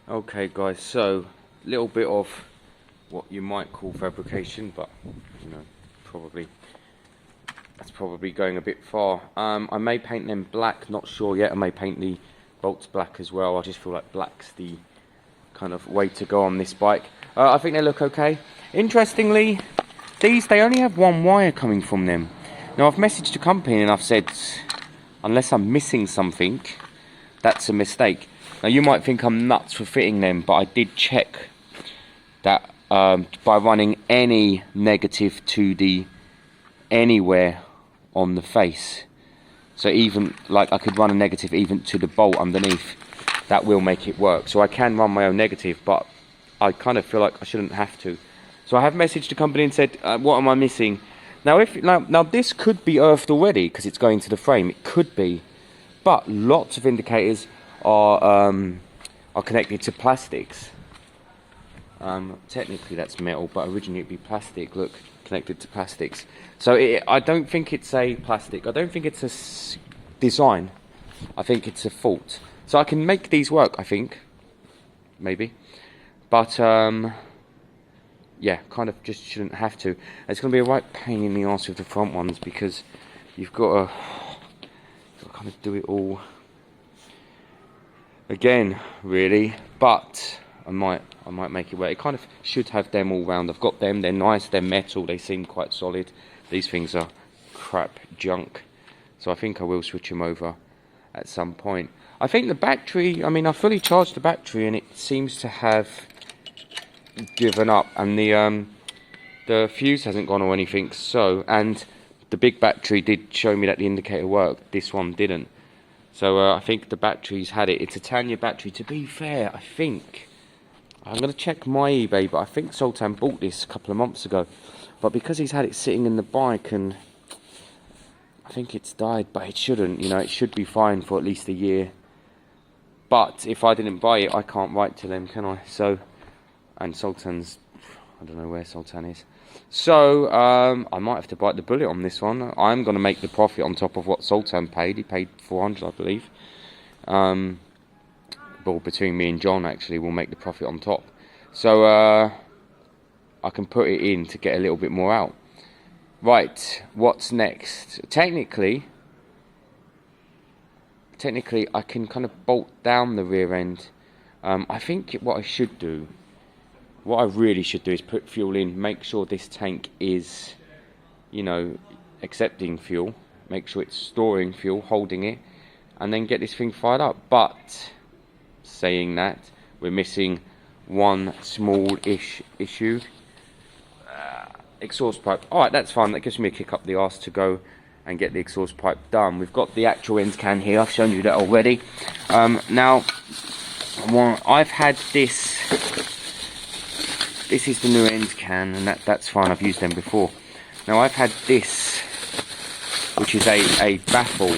Okay guys, so a little bit of what you might call fabrication, but you know, that's probably going a bit far. I may paint them black, not sure yet. I may paint the bolts black as well. I just feel like black's the kind of way to go on this bike. I think they look okay. Interestingly, they only have one wire coming from them. Now I've messaged the company and I've said, unless I'm missing something, that's a mistake. Now you might think I'm nuts for fitting them, but I did check that by running any negative to the anywhere on the face. So even like I could run a negative even to the bolt underneath. That will make it work. So I can run my own negative, but I kind of feel like I shouldn't have to. So I have messaged the company and said, what am I missing? Now now this could be earthed already because it's going to the frame. It could be, but lots of indicators are connected to plastics. Technically that's metal, but originally it'd be plastic. Look, connected to plastics. So I don't think it's a plastic. I don't think it's a design. I think it's a fault. So I can make these work, I think. Maybe. But yeah, kind of just shouldn't have to. It's going to be a right pain in the arse with the front ones because you've got to kind of do it all again, really. But I might make it work. It kind of should have them all round. I've got them. They're nice. They're metal. They seem quite solid. These things are crap junk. So I think I will switch them over at some point. I think the battery, I mean, I fully charged the battery and it seems to have given up, and the fuse hasn't gone or anything. So, and the big battery did show me that the indicator worked. This one didn't. So I think the battery's had it. It's a Tanya battery. To be fair, I think I'm going to check my eBay, but I think Sultan bought this a couple of months ago. But because he's had it sitting in the bike and I think it's died, but it shouldn't. You know, it should be fine for at least a year. But if I didn't buy it, I can't write to them, can I? So, and Sultan's, I don't know where Sultan is. So, I might have to bite the bullet on this one. I'm going to make the profit on top of what Sultan paid. He paid 400, I believe. But between me and John, actually, we'll make the profit on top. So, I can put it in to get a little bit more out. Right, what's next? Technically, I can kind of bolt down the rear end. I think what I really should do is put fuel in, make sure this tank is, you know, accepting fuel, make sure it's storing fuel, holding it, and then get this thing fired up. But, saying that, we're missing one small-ish issue. Exhaust pipe. Alright, that's fine. That gives me a kick up the arse to go and get the exhaust pipe done. We've got the actual end can here. I've shown you that already. Now, I've had this. This is the new end can, and that's fine. I've used them before. Now, I've had this, which is a baffle,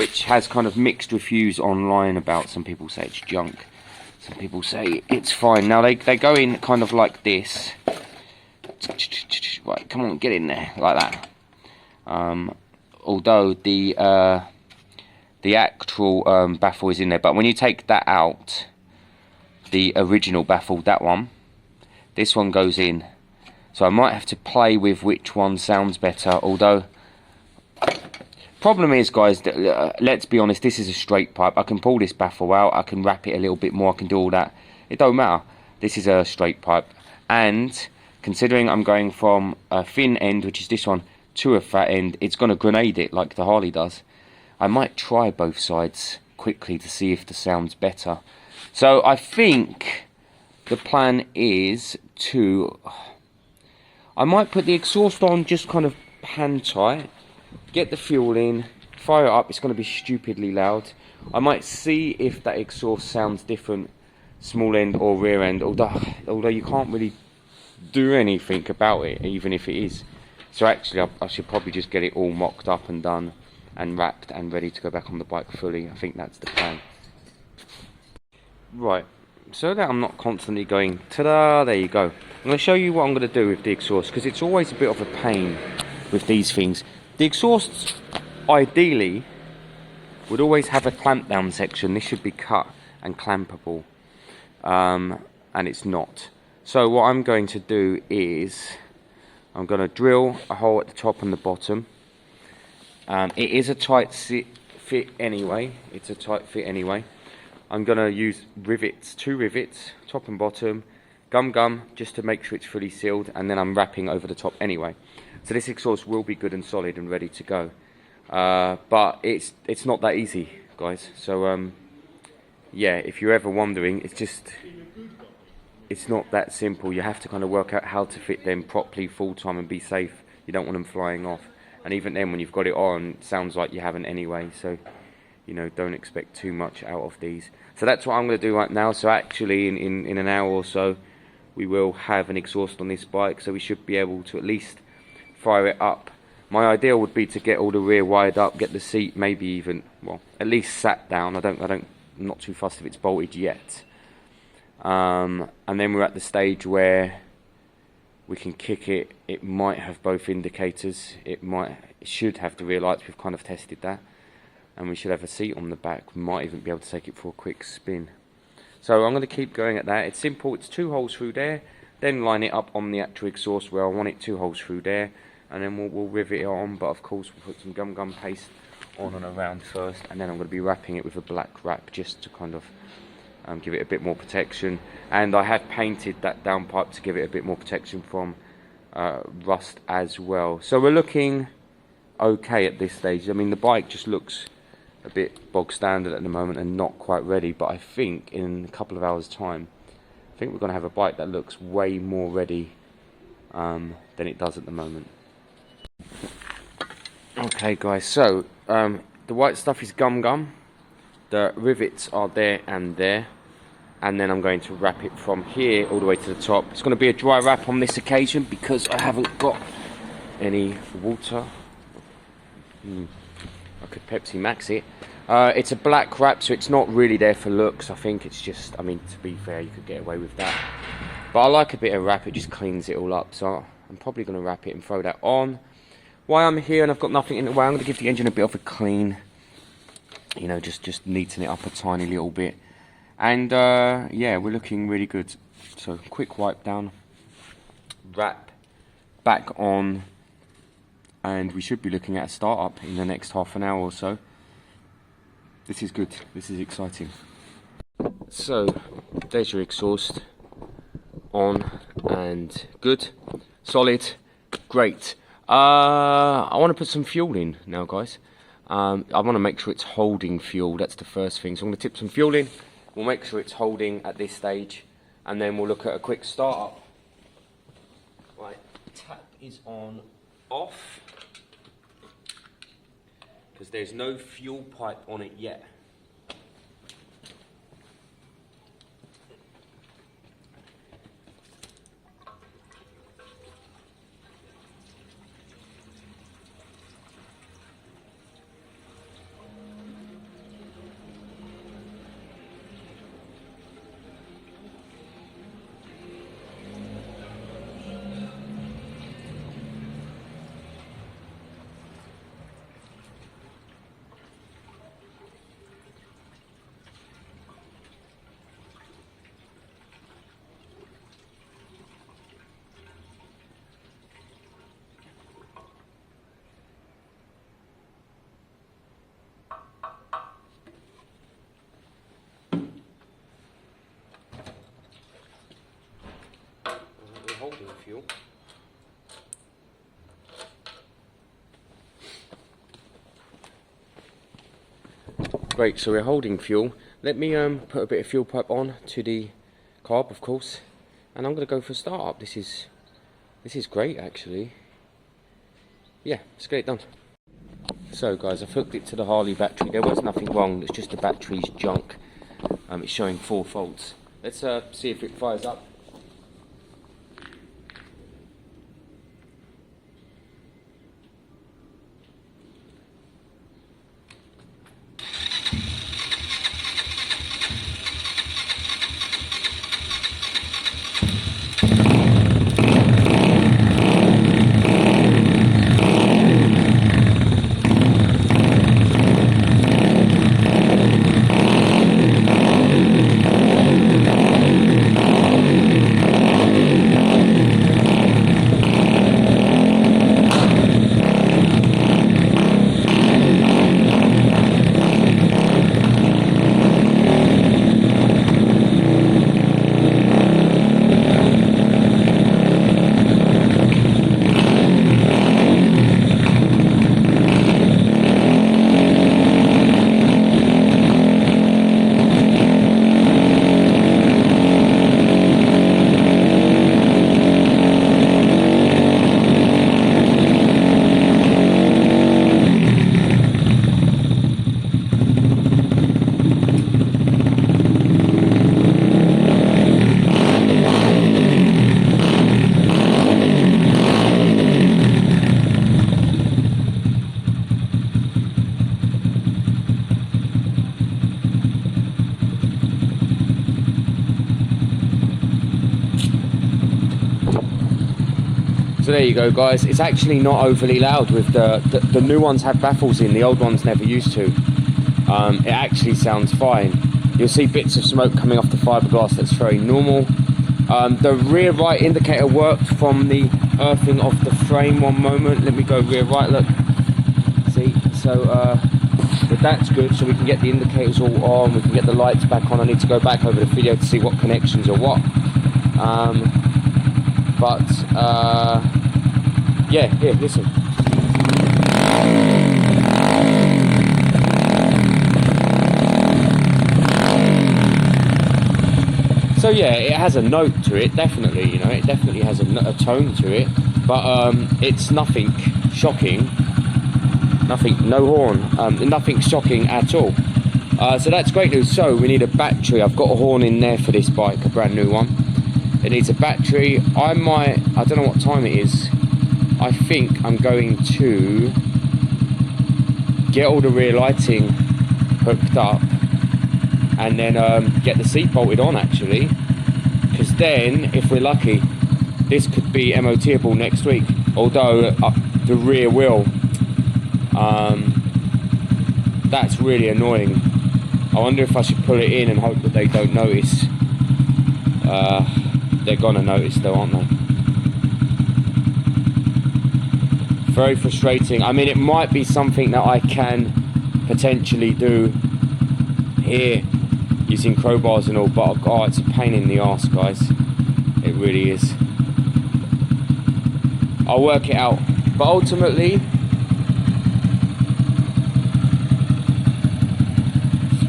which has kind of mixed reviews online about. Some people say it's junk. Some people say it's fine. Now, they go in kind of like this. Right, come on, get in there, like that. Although the actual baffle is in there, but when you take that out, the original baffle, that one, this one goes in. So I might have to play with which one sounds better. Although, problem is, guys, that, let's be honest, this is a straight pipe. I can pull this baffle out, I can wrap it a little bit more, I can do all that. It don't matter. This is a straight pipe, and considering I'm going from a thin end, which is this one, to a fat end, it's going to grenade it like the Harley does. I might try both sides quickly to see if the sound's better. So I think the plan is to, I might put the exhaust on just kind of hand tight, get the fuel in, fire it up. It's going to be stupidly loud. I might see if that exhaust sounds different, small end or rear end, although you can't really do anything about it, even if it is. So actually I should probably just get it all mocked up and done and wrapped and ready to go back on the bike fully. I think that's the plan. Right, so that I'm not constantly going, ta-da, there you go. I'm going to show you what I'm going to do with the exhaust, because it's always a bit of a pain with these things. The exhausts, ideally, would always have a clamp down section. This should be cut and clampable. and it's not. So what I'm going to do is I'm going to drill a hole at the top and the bottom. It is a tight fit anyway. It's a tight fit anyway. I'm going to use rivets, 2 rivets, top and bottom, gum, just to make sure it's fully sealed, and then I'm wrapping over the top anyway. So this exhaust will be good and solid and ready to go. But it's not that easy, guys. So yeah, if you're ever wondering, it's not that simple. You have to kind of work out how to fit them properly full time and be safe. You don't want them flying off. And even then, when you've got it on, it sounds like you haven't anyway. So, you know, don't expect too much out of these. So that's what I'm going to do right now. So actually, in an hour or so, we will have an exhaust on this bike. So we should be able to at least fire it up. My idea would be to get all the rear wired up, get the seat maybe even, well, at least sat down. I'm not too fussed if it's bolted yet. And then we're at the stage where we can kick it. It might have both indicators. It should have the rear lights. We've kind of tested that. And we should have a seat on the back. We might even be able to take it for a quick spin. So I'm going to keep going at that. It's simple. It's 2 holes through there. Then line it up on the actual exhaust where I want it, 2 holes through there. And then we'll rivet it on. But of course we'll put some gum paste on and around first. And then I'm going to be wrapping it with a black wrap just to kind of give it a bit more protection. And I have painted that downpipe to give it a bit more protection from rust as well. So we're looking okay at this stage. I mean, the bike just looks a bit bog standard at the moment and not quite ready, but I think in a couple of hours time, I think we're going to have a bike that looks way more ready than it does at the moment. Okay guys, so the white stuff is gum. The rivets are there, and then I'm going to wrap it from here all the way to the top. It's going to be a dry wrap on this occasion because I haven't got any water. I could Pepsi Max it. It's a black wrap, so it's not really there for looks. I think it's just, I mean, to be fair, you could get away with that. But I like a bit of wrap, it just cleans it all up. So I'm probably going to wrap it and throw that on. While I'm here and I've got nothing in the way, I'm going to give the engine a bit of a clean. You know, just neaten it up a tiny little bit. And yeah, we're looking really good. So quick wipe down, wrap back on, and we should be looking at a start up in the next half an hour or so. This is good, this is exciting. So there's your exhaust, on and good, solid, great. I want to put some fuel in now, guys. I want to make sure it's holding fuel. That's the first thing. So I'm going to tip some fuel in. We'll make sure it's holding at this stage, and then we'll look at a quick start up. Right, tap is on off because there's no fuel pipe on it yet. Holding fuel. Great, so we're holding fuel. Let me put a bit of fuel pipe on to the carb, of course, and I'm going to go for a start up. This is great, actually. Yeah, let's get it done. So guys, I've hooked it to the Harley battery. There was nothing wrong, it's just the battery's junk. It's showing 4 faults. Let's see if it fires up. So there you go, guys. It's actually not overly loud with the new ones have baffles in, the old ones never used to. It actually sounds fine. You'll see bits of smoke coming off the fiberglass, that's very normal. The rear right indicator worked from the earthing of the frame. One moment, let me go rear right, look. See, so but that's good, so we can get the indicators all on, we can get the lights back on. I need to go back over the video to see what connections are what. Yeah, here, listen. So yeah, it has a note to it, definitely, you know, it definitely has a tone to it, but it's nothing shocking, no horn, nothing shocking at all. So that's great news. So we need a battery. I've got a horn in there for this bike, a brand new one. It needs a battery. I don't know what time it is. I think I'm going to get all the rear lighting hooked up and then get the seat bolted on, actually, because then, if we're lucky, this could be MOTable next week, although the rear wheel, that's really annoying. I wonder if I should pull it in and hope that they don't notice. They're gonna notice though, aren't they? Very frustrating. I mean, it might be something that I can potentially do here using crowbars and all, but oh, it's a pain in the arse, guys. It really is. I'll work it out, but ultimately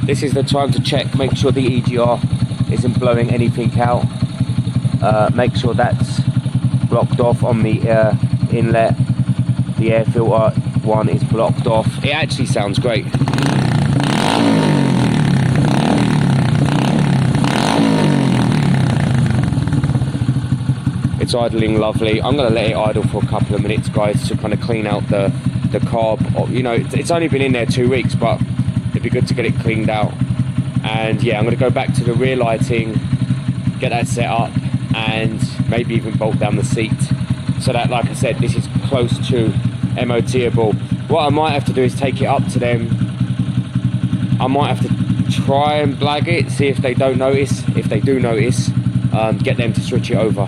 this is the time to check, make sure the EGR isn't blowing anything out. Make sure that's blocked off on the inlet. The air filter one is blocked off. It actually sounds great. It's idling lovely. I'm going to let it idle for a couple of minutes, guys, to kind of clean out the carb. You know, it's only been in there 2 weeks, but it'd be good to get it cleaned out. And yeah, I'm going to go back to the rear lighting, get that set up, and maybe even bolt down the seat, so that, like I said, this is close to MOTable. What I might have to do is take it up to them. I might have to try and blag it, see if they don't notice. If they do notice, get them to switch it over.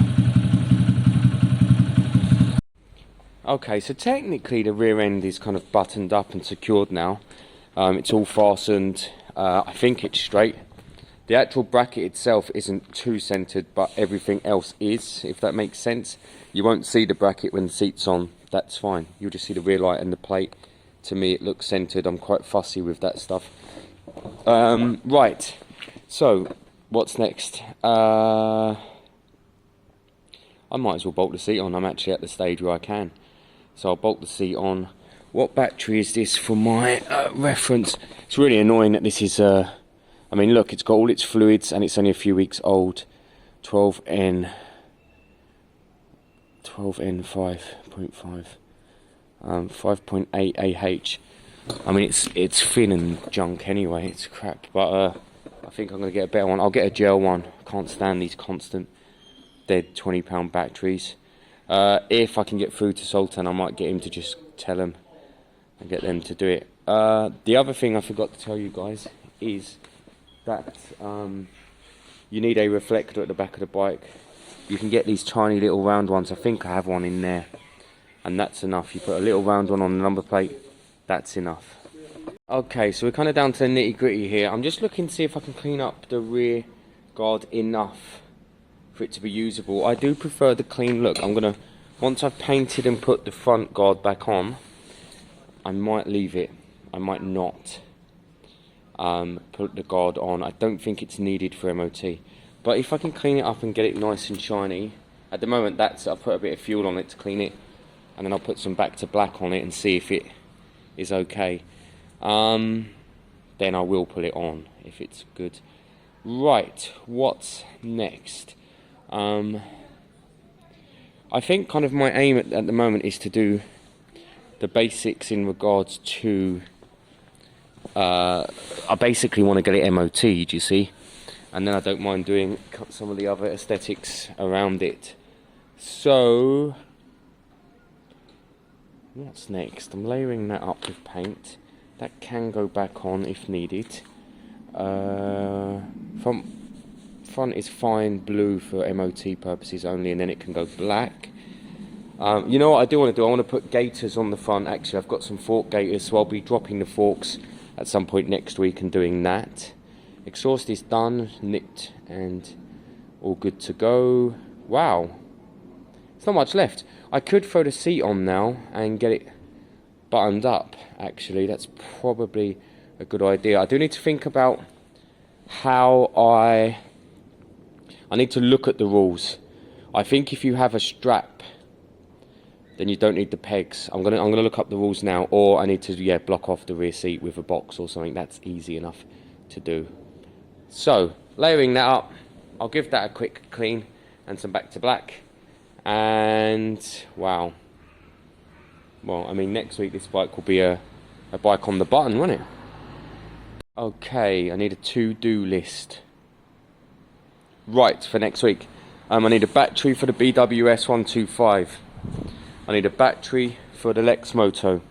Okay, so technically the rear end is kind of buttoned up and secured now. It's all fastened. I think it's straight. The actual bracket itself isn't too centered, but everything else is, if that makes sense. You won't see the bracket when the seat's on. That's fine. You'll just see the rear light and the plate. To me, it looks centered. I'm quite fussy with that stuff. Right. So, what's next? I might as well bolt the seat on. I'm actually at the stage where I can. So I'll bolt the seat on. What battery is this for my reference? It's really annoying that this is... I mean, look, it's got all its fluids and it's only a few weeks old. 12N 5.5, 5.8 AH. I mean, it's thin and junk anyway. It's crap, but I think I'm gonna get a better one. I'll get a gel one. Can't stand these constant dead £20 batteries. If I can get through to Sultan, I might get him to just tell him and get them to do it. The other thing I forgot to tell you guys is that you need a reflector at the back of the bike. You can get these tiny little round ones. I think I have one in there, and that's enough. You put a little round one on the number plate, that's enough. Okay, so we're kind of down to the nitty gritty here. I'm just looking to see if I can clean up the rear guard enough for it to be usable. I do prefer the clean look. I'm gonna, once I've painted and put the front guard back on, I might leave it, I might not put the guard on. I don't think it's needed for MOT, but if I can clean it up and get it nice and shiny, at the moment I'll put a bit of fuel on it to clean it, and then I'll put some back to black on it and see if it is okay. Then I will put it on if it's good. Right, what's next? I think kind of my aim at the moment is to do the basics in regards to I basically want to get it MOT'd, you see, and then I don't mind doing some of the other aesthetics around it. So What's next? I'm layering that up with paint. That can go back on if needed. Front is fine blue for MOT purposes only, and then it can go black. You know what I do want to do? I want to put gaiters on the front. Actually, I've got some fork gaiters, so I'll be dropping the forks at some point next week and doing that. Exhaust is done, nipped, and all good to go. Wow. There's not much left. I could throw the seat on now and get it buttoned up, actually. That's probably a good idea. I do need to think about how I need to look at the rules. I think if you have a strap, then you don't need the pegs. I'm gonna look up the rules now, or I need to block off the rear seat with a box or something. That's easy enough to do. So layering that up, I'll give that a quick clean and some back to black. And wow. Well, I mean, next week this bike will be a bike on the button, won't it? Okay, I need a to-do list. Right, for next week. I need a battery for the BWS 125. I need a battery for the lexmoto.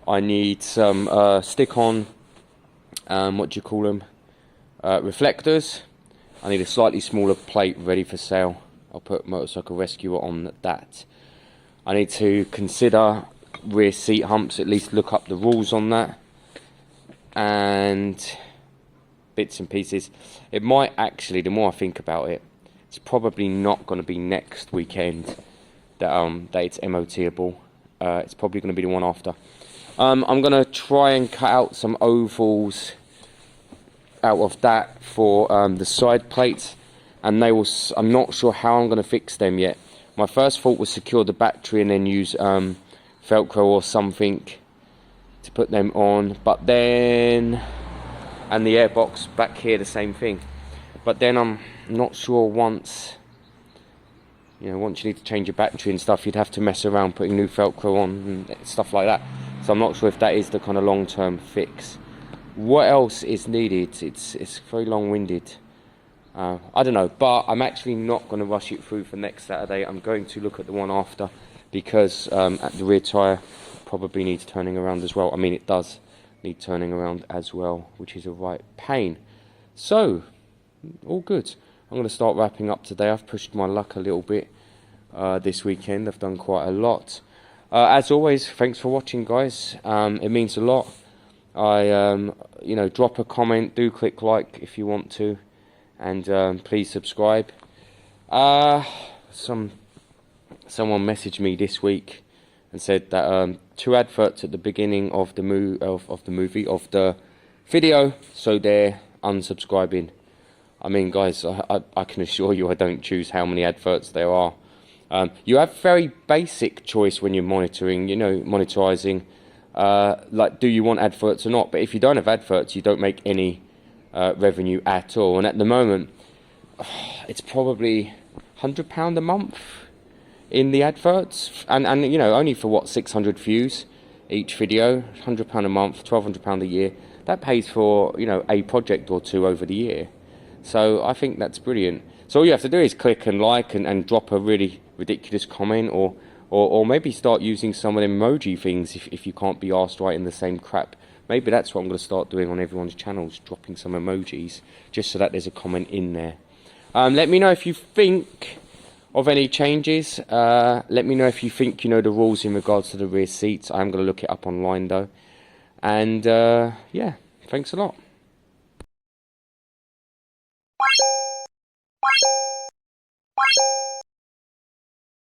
I need some stick-on, what do you call them? Reflectors. I need a slightly smaller plate ready for sale. I'll put Motorcycle Rescuer on that. I need to consider rear seat humps, at least look up the rules on that. And bits and pieces. It might actually, the more I think about it, it's probably not going to be next weekend that it's MOTable. It's probably going to be the one after. I'm going to try and cut out some ovals out of that for the side plates, and they will. I'm not sure how I'm going to fix them yet. My first thought was secure the battery and then use Velcro or something to put them on, but then, and the airbox back here, the same thing. But then I'm not sure once you need to change your battery and stuff, you'd have to mess around putting new Velcro on and stuff like that. So I'm not sure if that is the kind of long-term fix. What else is needed? It's very long-winded. I don't know, but I'm actually not going to rush it through for next Saturday. I'm going to look at the one after, because at the rear tyre probably needs turning around as well. I mean, it does need turning around as well, which is a right pain. So, all good. I'm going to start wrapping up today. I've pushed my luck a little bit this weekend. I've done quite a lot. As always, thanks for watching, guys. It means a lot. Drop a comment. Do click like if you want to. And please subscribe. Someone messaged me this week and said that 2 adverts at the beginning of the video, so they're unsubscribing. I mean, guys, I can assure you I don't choose how many adverts there are. You have very basic choice when you're monetizing. Like, do you want adverts or not? But if you don't have adverts, you don't make any revenue at all. And at the moment, it's probably £100 a month in the adverts, and only for what, 600 views each video. £100 a month, £1,200 a year. That pays for a project or two over the year. So I think that's brilliant. So all you have to do is click and like and drop a really ridiculous comment, or maybe start using some of them emoji things if you can't be asked writing the same crap. Maybe that's what I'm going to start doing on everyone's channels, dropping some emojis, just so that there's a comment in there. Let me know if you think of any changes. Let me know if you think you know the rules in regards to the rear seats. I'm going to look it up online though. And yeah, thanks a lot.